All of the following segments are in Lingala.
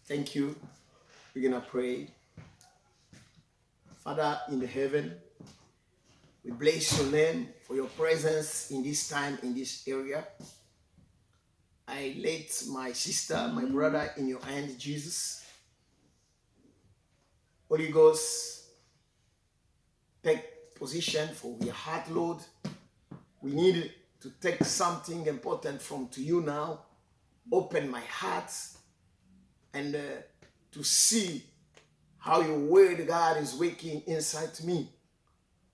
Thank you. We're going to pray. Father in the heaven, we bless your name for your presence in this time, in this area. I let my sister, my brother in your hand, Jesus. Holy Ghost, take position for your heart, Lord. We need to take something important from to you now. Open my heart and to see how your word, God, is working inside me.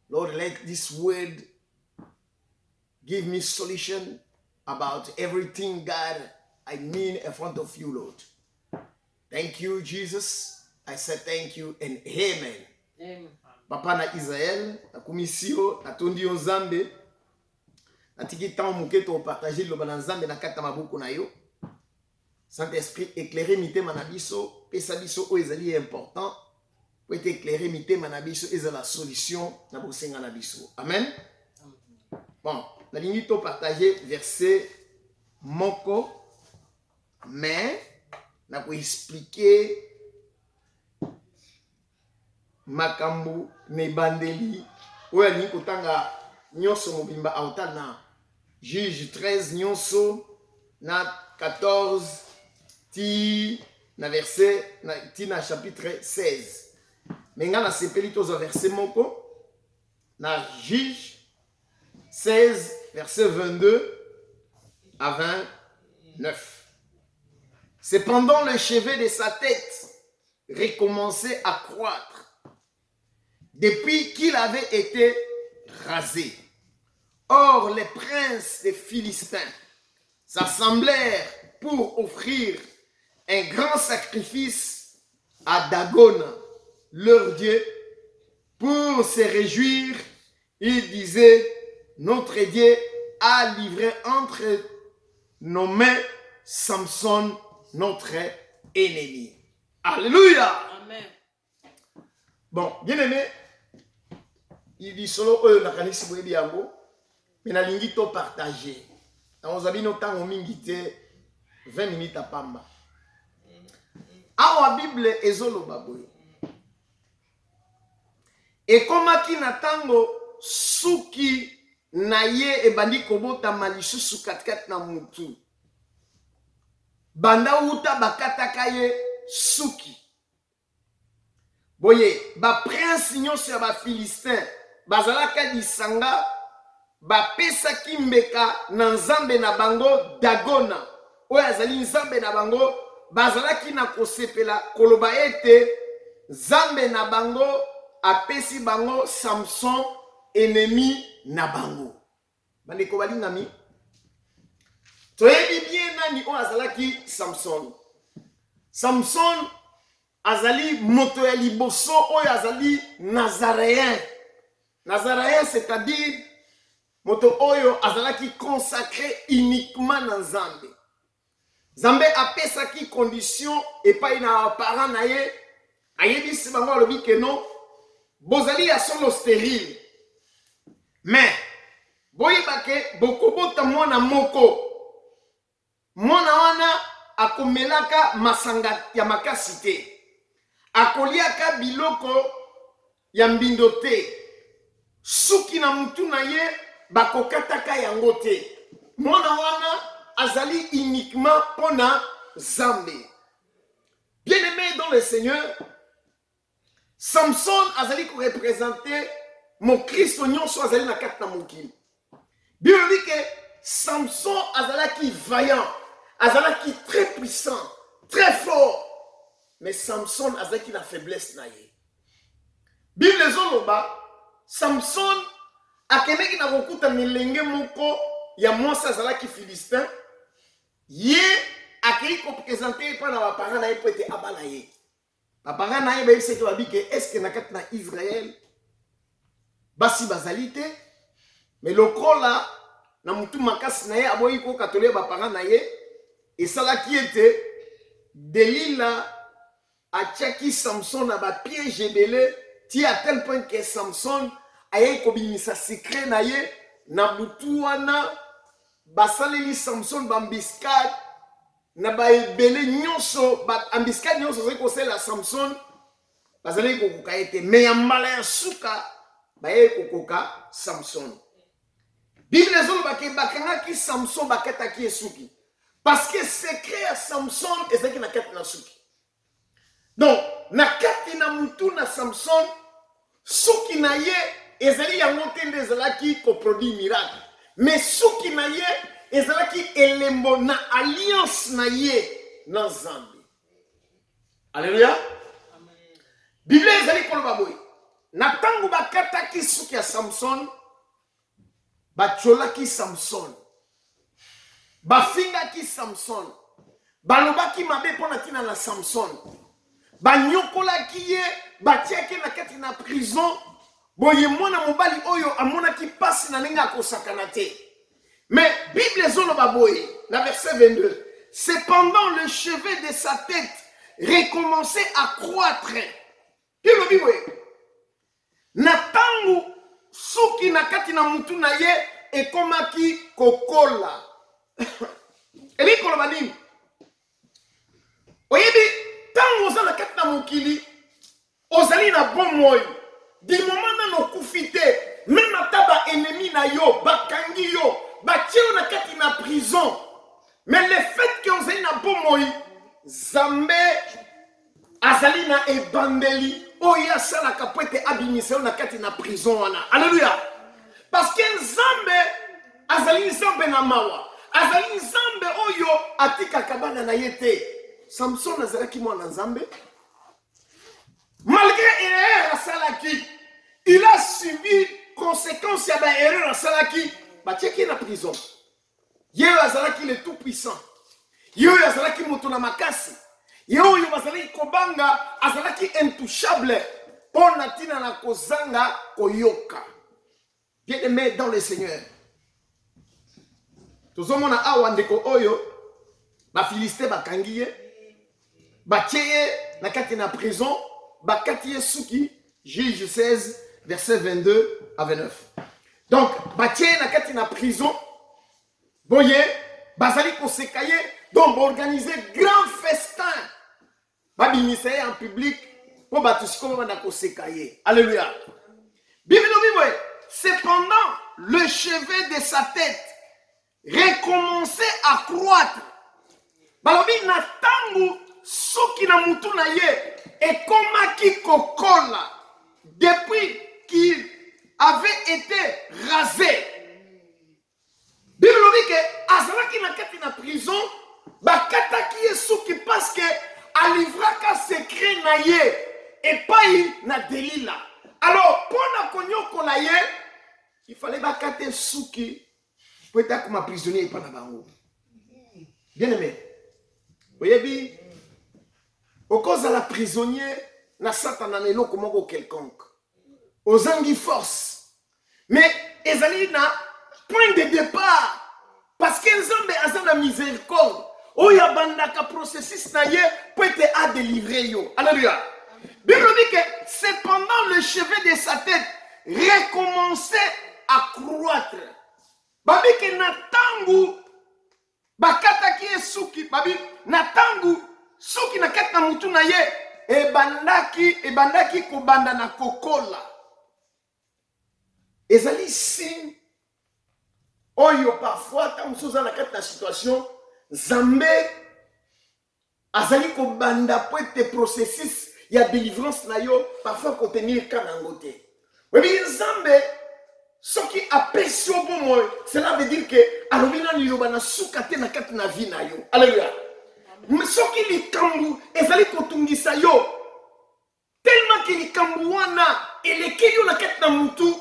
Lord, let this word give me solution about everything, God, I mean in front of you, Lord. Thank you, Jesus. I said thank you and amen. Amen. Papa na Israël, na komisio, na tondi yo Nzambe, na tiki tan muke to partager lo bana Nzambe na kata mabuku na yo. Saint-Esprit, éclairer mité manabiso, pesa biso o ezali important. Pour être éclairé mité manabiso, ezali la solution na bosenga na biso. Amen. Bon, na lingi to partager verset moko, mais na ko expliquer makambu ne bandeli oya ni kotanga nyonso mobimba auta na Juge 13 nyonso na 14 ti na verset na ti na chapitre 16. Menga na sepeli toza verset moko na Juge 16 verset 22 à 29. Cependant le chevet de sa tête recommençait à croître depuis qu'il avait été rasé. Or, les princes des Philistins s'assemblèrent pour offrir un grand sacrifice à Dagon, leur dieu. Pour se réjouir, ils disaient, notre Dieu a livré entre nos mains Samson, notre ennemi. Alléluia. Amen. Bon, bien aimé, il dit solo eux na kanisi boyebi yango, mais na lingi to partager. Na ozabi no tango mingi te 20 minutes à pamba. Awa Bible ezoloba boye. Ekomaki na tango suki na ye ebandi kobota malisusu katikati na mutu. Banda uta bakataka ye suki. Boye, ba prince nyonso ya ba Philistin, bazalaka disanga, ba pesa kimbeka na nzambe na bango Dagona. Oyo azali nzambe na bango, bazalaki na kosepela koloba ete nzambe na bango apesi bango Samson ennemi na bango. Bandeko balingami, toyebi bien nani oyo azalaki Samson. Samson azali moto ya liboso oyo azali Nazaréen. Nazaréen, c'est-à-dire moto oyo azalaki consacré uniquement na Nzambe. Nzambe apesaki condition epai na parents na ye, ayebisi bango alobi ke non, bozali ya solo stérile. Mais boyebake bokobota mwana moko. Mwana wana akomelaka masanga ya makasi te. Akoliaka biloko ya mbindo te. Suki na mutu na ye bakokataka yango te. Mwana wana azali uniquement pona Nzambe. Bien-aimé dans le Seigneur, Samson azali ko représenter mon Christ nyonso azali na kati na mokili. Bible dit que Samson azalaki vaillant, azalaki très puissant, très fort. Mais Samson azalaki la faiblesse na ye. Bible ezoloba Samson akendeki na kokuta milenge moko ya mwasi azalaki Philistin. Ye akei ko présenter pa na ba parents na ye po ete abala ye. Ba parents na ye ba yebisaki babi ke est-ce que na kati na Israël basi bazali te, mais lokola na mutu makasi na ye aboyi ko katole ba parents na ye esalaki ete Delila atiaki Samson na ba piège ebele ti à tel point que Samson aye kobimisa secret na ye na butu wana basaleli Samson bambiscade na ba ebele nyonso ba ambisika nyonso zeko sela Samson bazali kokoka ete me ya mbala ya suka baye kokoka Samson. Bible ezoloba ke bakangaki Samson bakataki esuki parce que secret ya Samson ezaki na kati na suki. Donc na kati na mutu na Samson suki na ye ezali yango te nde ezalaki koproduire miracle, mais suki na ye ezalaki elembo na alliance na ye na Nzambe. Alléluia. Bible ezali koloba boye na tango bakataki suki ya Samson bacholaki Samson bafingaki Samson balobaki mabe mpona ntina na Samson banyokolaki ye batiaki na kati na prison boye mwana mobali oyo amonaki pasi na ndenge akosakana te. Mais Bible ezoloba boye na verset 22 cependant le chevet de sa tête recommençait à croître. Bilobi boye na tango suki na kati na mutu na ye ekomaki kokola. Eli koloba nini? Oyebi tango oza na kati na mokili ozali na bomoi di moment na nokufi te même ata ba ennemi na yo bakangi yo batie yo na kati na prison, mais le fait que ozali na bomoi Nzambe azali na ebandeli oyo asalaka po ete abimisa yo na kati na prison wana. Alléluia. Parce que Nzambe azali Nzambe na mawa, azali Nzambe oyo atikaka bana na ye te. Samson azalaki mwana Nzambe, malgré erreur asalaki, il a subi conséquence ya ba erreur asalaki, batiaki na prison. Yeyo azalaki le tout puissant, yeyo azalaki moto na makasi, yeyo bazalaki kobanga azalaki intouchable pona tina na kozanga koyoka. Bien-aimé dans le Seigneur, tozomona awa ndeko oyo ba Filistin bakangi ye batie ye na kati na prison bakati ye suki. Juge 16 verset 22 à 29. Donc batie ye na kati na prison boye bazali koseka ye donc organiser grand festin babimisa ye en public po bato sikoyo banda koseka ye. Alléluia. Bible boye cependant le chevet de sa tête recommençait à croître. Balobi na tangu soki na mutu na ye ekomaki kokola depuis qu'il avait été rasé. Bible lobi ke azalaki na kati na prison bakataki ye suki parce que alivraka secret na ye epai na Delila. Alors pona konyokola ye il fallait bakate suki pour être comme un prisonnier epai na bango. Bien aimé, oyebi okozala prisonnier na satana na eloko moko quelconque ozangi force, mais ezali na point de départ parce que Nzambe aza na miséricorde oyo abandaka processus na ye po ete adélivrer yo. Alléluia. Bible dit que cependant le chevet de sa tête recommençait à croître. Babi ke na tangu bakataki ye suki babi na tangu suki na kati na mutu na ye ebandaki kobanda na kokola. Ezali signe oyo parfois ta mosusu oza na kati na situation Nzambe azali kobanda po ete processus ya délivrance na yo parfois kotenir ka nango te. Webi Nzambe soki apesi yo bomoi, cela veut dire que alobi nani liloba na suka te na kati na vie na yo. Alléluia. Soki likambu ezali kotungisa yo tellement que likambu wana eleki yo na kati na mutu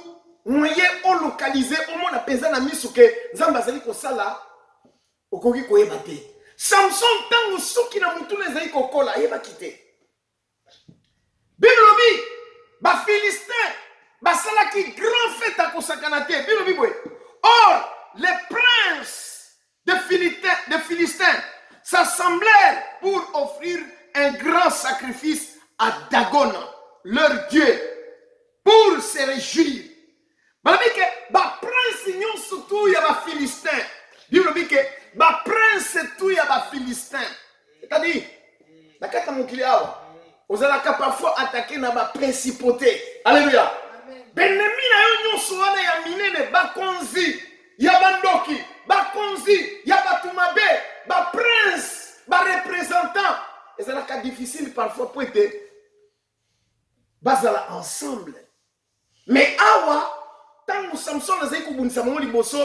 moyen olokalize omona penza na miso ke Nzambe azali kosala okoki koyeba te. Samson tango soki na mutu ezali kokola ayebaki te. Bible lobi ba Philistin basalaki grand fête à kosakana te. Bible lobi boye. Or les princes de Philistins s'assemblèrent pour offrir un grand sacrifice à Dagon, leur dieu, pour se réjouir. Balabike ba prince nyonso tu ya ba Philistin Bible dit que ba prince tout ya ba philistin. C'est-à-dire la kata mokili awa ozalaka parfois attaquer na ba principauté. Alléluia. Benemi na yo nyonso wana ya minene bakonzi ya bandoki bakonzi ya batumabe ba prince ba représentant ezalaka difficile parfois pour être bazala ensemble. Mais awa tango Samson azali kobundisa bango liboso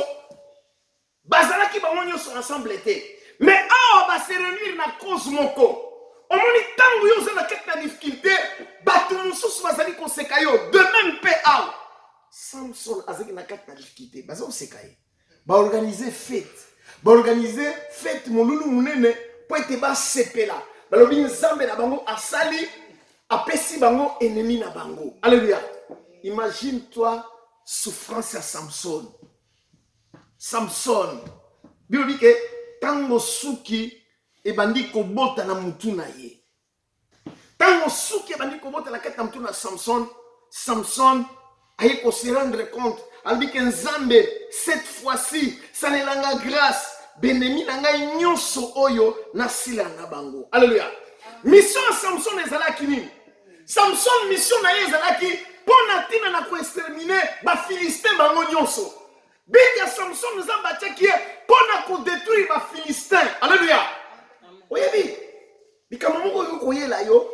bazalaki bango nyonso ensemble te. Mais awa ba se réunir na cause moko. Omoni tango yo ozala kete na difficulté bato mosusu bazali koseka yo. De même mpe awa Samson azali na kete na difficulté bazali koseka ye. Ba organiser fête molulu munene po ete basepela. Balobi nzambe na bango asali apesi bango ennemi na bango. Alléluia. Imagine-toi souffrance à Samson. Samson. Bible dit que tango suki ebandi kobota na mutu na ye. Tango suki ebandi kobota na kete na mutu na Samson, Samson aye ko se rendre compte. Elle dit que nzambe cette fois-ci ça ne langa grâce. Benemi nanga nyonso oyo na sila na bango. Alléluia. Mission Samson ezalaki nini? Samson mission na ye ezalaki pona tina na ko exterminer ba Philistin bango nyonso. Bika Samson nzamba teki pona ko détruire ba Philistin. Alléluia. Oyebi. Bika moko yo koyela yo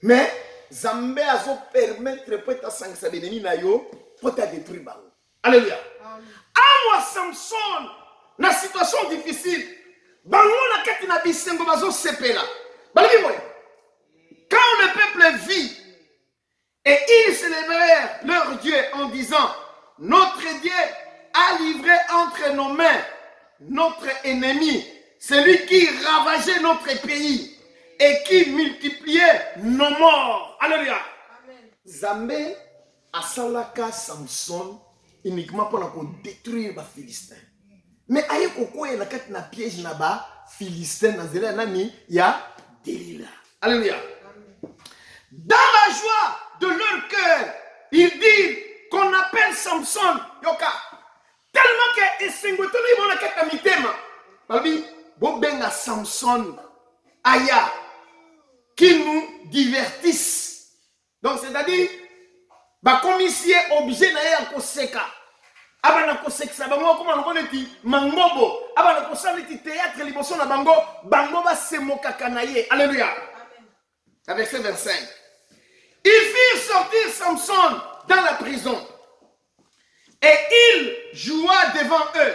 mais Zambe azo permettre pota sangisa benemi na yo pota détruire bango. Alléluia. Awa Samson na situation difficile bango na kati na bisengo bazo sepela. Balobi moy. Quand le peuple vit et ils célébrèrent leur Dieu en disant notre Dieu a livré entre nos mains notre ennemi, celui qui ravageait notre pays et qui multipliait nos morts. Alléluia. Zambé asalaka Samson uniquement pour détruire les Philistins. Mais aye koko na kati na piège na ba Philistins na zela nani ya Delilah. Alléluia. Dans la joie de leur cœur, ils disent qu'on appelle Samson yoka. Tellement que esengotoni bon na kati na mitema. Babi bo benga Samson aya qui nous divertissent. Donc c'est-à-dire ba commissie objet na ya koseka. Abana kosekisa bango koma ngoneti mangobo abana kosaliti théâtre liboso na bango bango ba semokaka na ye. Alléluia. Verset 25. Ils firent sortir Samson dans la prison et il joua devant eux.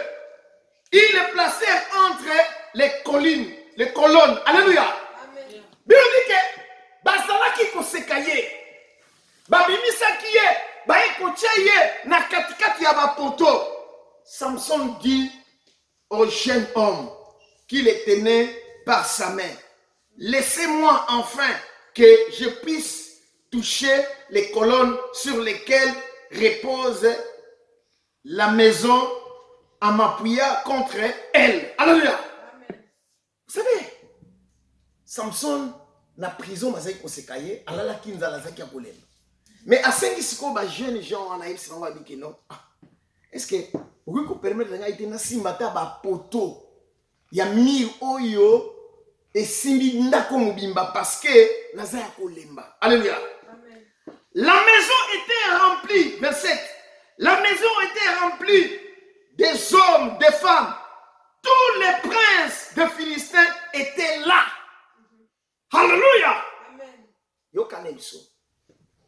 Ils le placèrent entre les colonnes. Alléluia. Bible dit que bazalaki koseka ye babimisaki ye baekotia ye na katikati ya bapoto. Samson dit au jeune homme qui le tenait par sa main, laissez-moi enfin que je puisse toucher les colonnes sur lesquelles repose la maison en m'appuyant contre elle. Alléluia. Vous savez, Samson na prison mazaki kosekaye alala kinzala zaki ya kolemba. Mais à 5 siko ba jeunes gens en aïe sanga biki non. Est-ce que vous pouvez permettre nga ite na simbata ba poto ya mir oyo et simbi ndako mobimba parce que naza ya kolemba. Alléluia. Amen. La maison était remplie, verset 7. La maison était remplie des hommes, des femmes. Tous les princes de Philistins étaient là. Alléluia. Amen. Yo kanemiso.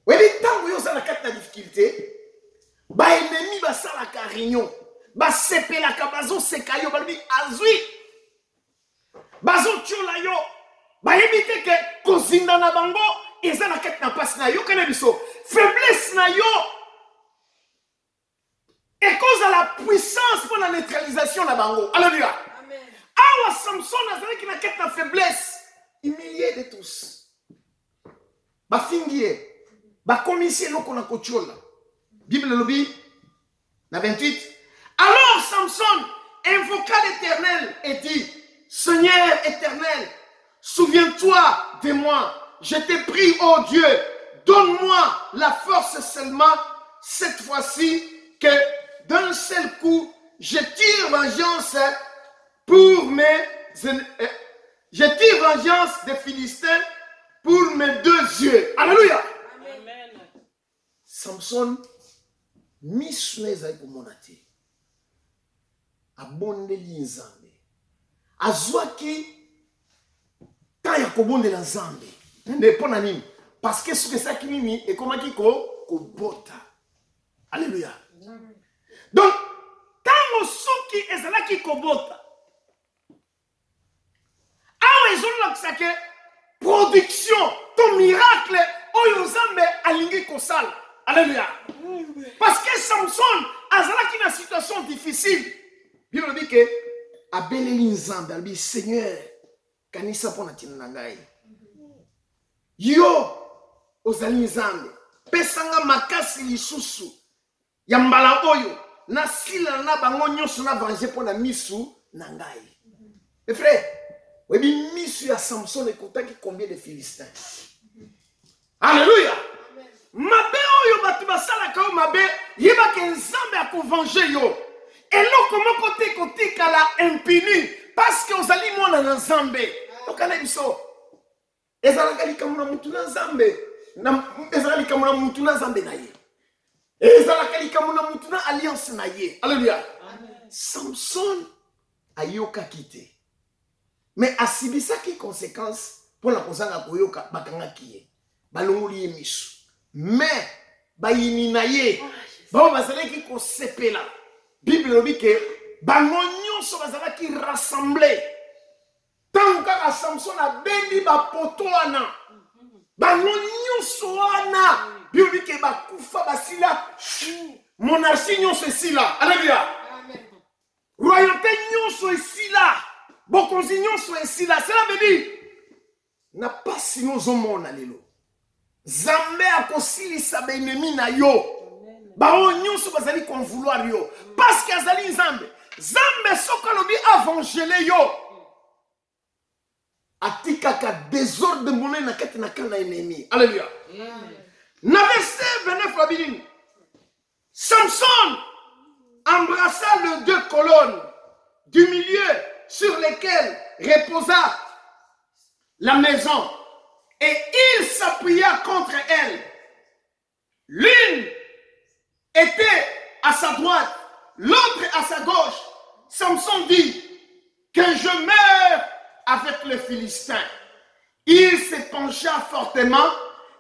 Webi tango yo za na kati na difficulté, ba ennemi ba sala ka réunion, ba sepela ka bazo seka yo balbi azui. Bazo tchola yo, ba yebite ke kozinda na bango eza na kati na passe na yo kanemiso. Faiblesse na yo et cause à la puissance pour la neutralisation na bango. Alléluia. Amen. Awa Samson azali ki na kati na faiblesse, humilié de tous. Ba fingier ba commissaire loko na kochola. Bible lobi na 28. Alors Samson invoqua l'Éternel et dit, Seigneur éternel, souviens-toi de moi. Je te prie, ô Dieu, donne-moi la force seulement cette fois-ci que d'un seul coup je tire vengeance pour mes... Je tire vengeance des Philistins pour mes 2 yeux. Alléluia. Amen. Samson, misu na ezali komona te. Abondeli Nzambe. Azwaki temps ya kobondela Nzambe. Nde pona nini? Parce que soki esaki nini ekomaki kobota. Alléluia. Donc, tango soki ezalaki kobota. Awa ezolakisa ke production, ton miracle, oyo Nzambe alingi kosala. Alléluia. Parce que Samson azalaki na situation difficile. Bible dit que abeleli Nzambe, albi Seigneur, kanisa pona tina na ngai. Yo ozali Nzambe, pesanga makasi lisusu ya mbala oyo na sila na bango nyonso na venger pona misu na ngai. Mes frères, webi misu ya Samson ekotaki combien de Philistins? Alléluia. Mabe oyo batu basalaka yo mabe, yebake Nzambe akovenger yo. Eloko moko te kotikala impuni parce que ozali mwana na Nzambe. Okana biso. Ezalaka likambo na mutu na Nzambe. Ezalaka likambo na mutu na Nzambe na ye. Ezalaka likambo na mutu na alliance na ye. Alléluia. Samson ayokaki te. Mais asibisaki conséquence pour la kozanga koyoka bakangaki ye. Balongoli ye misu. Mais bayini na ye. Ba bazalaki ko sepela. Bible dit que bango nyonso bazalaki rassemblé. Tant que Samson a bendi ba poto wana. Bango nyonso wana. Bible dit que ba kufa basila monarchie nyonso esila. Alléluia. Royauté nyonso esila. Bokonzi nyonso esila. Cela veut dire na pasi nozomona lelo. Nzambe akosilisa ba ennemi na yo. Bao nyonso bazali kon vouloir yo. Parce que azali Nzambe. Nzambe soka lobi avangele yo. Atikaka désordre monnaie na kati na kana ennemi. Alléluia. Na verset 29 Babylone. Samson embrassa les 2 colonnes du milieu sur lesquelles reposa la maison et il s'appuya contre elle. L'une était à sa droite, l'autre à sa gauche. Samson dit que je meure avec les Philistins. Il se pencha fortement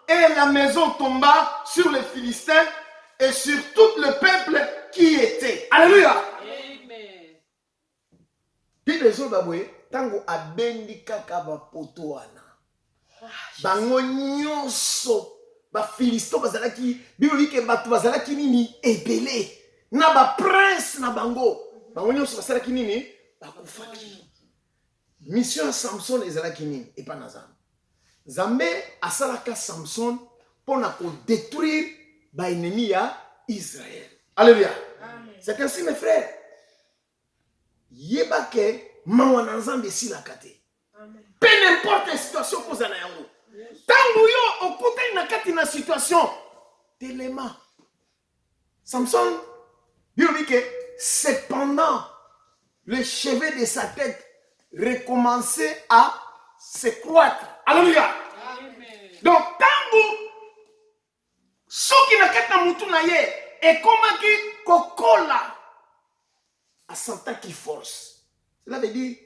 et la maison tomba sur les Philistins et sur tout le peuple qui était. Alléluia. Amen. Bible zobabwe tango abendi kaka ba poto wana. Bango nyonso ba Philistins bazalaki Bible dit que batu bazalaki nini ebele na ba prince na bango. Bango nyonso bazalaki nini bakufaki. Mission ya Samson ezalaki nini et pas Nazam. Nzambe asalaka Samson pona ko détruire ba ennemi ya Israël. Alléluia. C'est ainsi mes frères. Yebake mawana Nzambe silaka te. Peu n'importe la situation koza na yango. Tango yo okutani na kati na situation telema. Samson Bible dit que cependant le cheveu de sa tête recommençait à se croître. Alléluia. Donc tango soki na kati na mutu na ye ekomaki kokola asanta qui force. Cela veut dire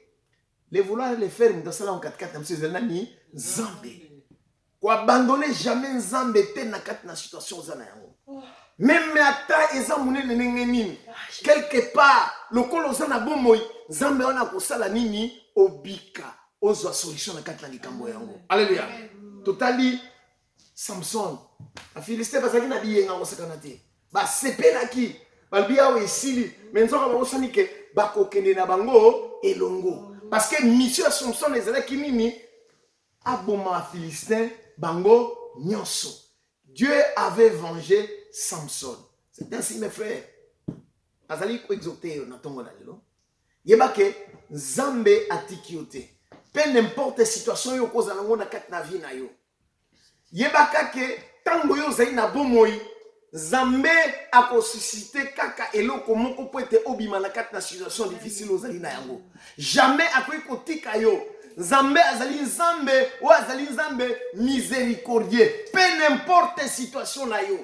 les vouloir les faire dans ça en 4-4 monsieur Zelani Nzambe. Ko abandonner jamais Nzambe te na kati na situation zana yango. Même ata eza munene nini quelque part lokolo zana bomoi Nzambe wana kosala nini obika ozwa solution na kati na likambo yango. Alléluia. Totali Samson a Philistin bazaki na biyenga kosekana te. Ba sepelaki balbia o esili menzoka bakosani ke bakokende na bango elongo. Parce que mission Samson ezalaki nini aboma Philistin bango nyonso. Dieu avait vengé Samson. C'est ainsi mes frères. Azali ko exhorter na tongo na lelo. Yebake Nzambe atiki yo te. Peu n'importe situation yo kozala ngo na kati na vie na yo. Yebaka ke tango yo zai na bomoi Nzambe akosuscité kaka eloko moko po ete obima na kati na situation difficile ozali na yango. Jamais akoki kotika yo. Nzambe azali nzambe o azali nzambe miséricordieux. Peu n'importe situation na yo.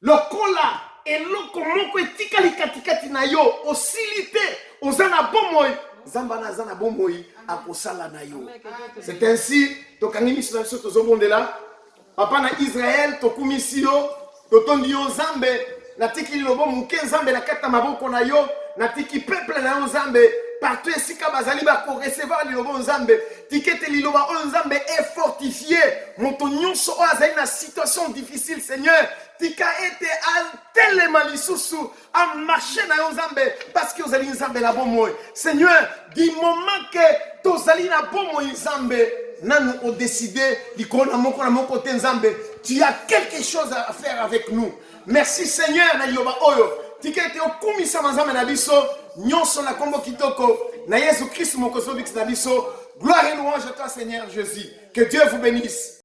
Lokola eloko moko etikali katikati na yo osili te oza na bomoi nzambe wana aza na bomoi akosala na yo. C'est ainsi tokangi miso na biso tozobondela papa na Israël tokumisi yo totondi yo nzambe natiki lilobo moke nzambe na kati na maboko na yo natiki peuple na yo nzambe partout esika bazali bakorecevoir lilobo nzambe tikete liloba oyo nzambe est fortifié moto nyonso oyo azali na situation difficile Seigneur tika ete atelema lisusu a marché na yo nzambe parce que ozali nzambe na bomoi Seigneur du moment que tozali na bomoi nzambe nanu o décidé likolo na moko te nzambe tu as quelque chose à faire avec nous merci Seigneur na liloba oyo tika ete okumisa nzambe na biso nyonso na kombo kitoko na Yesu Christ mokozo bix na biso gloire et louange à toi Seigneur Jésus que Dieu vous bénisse.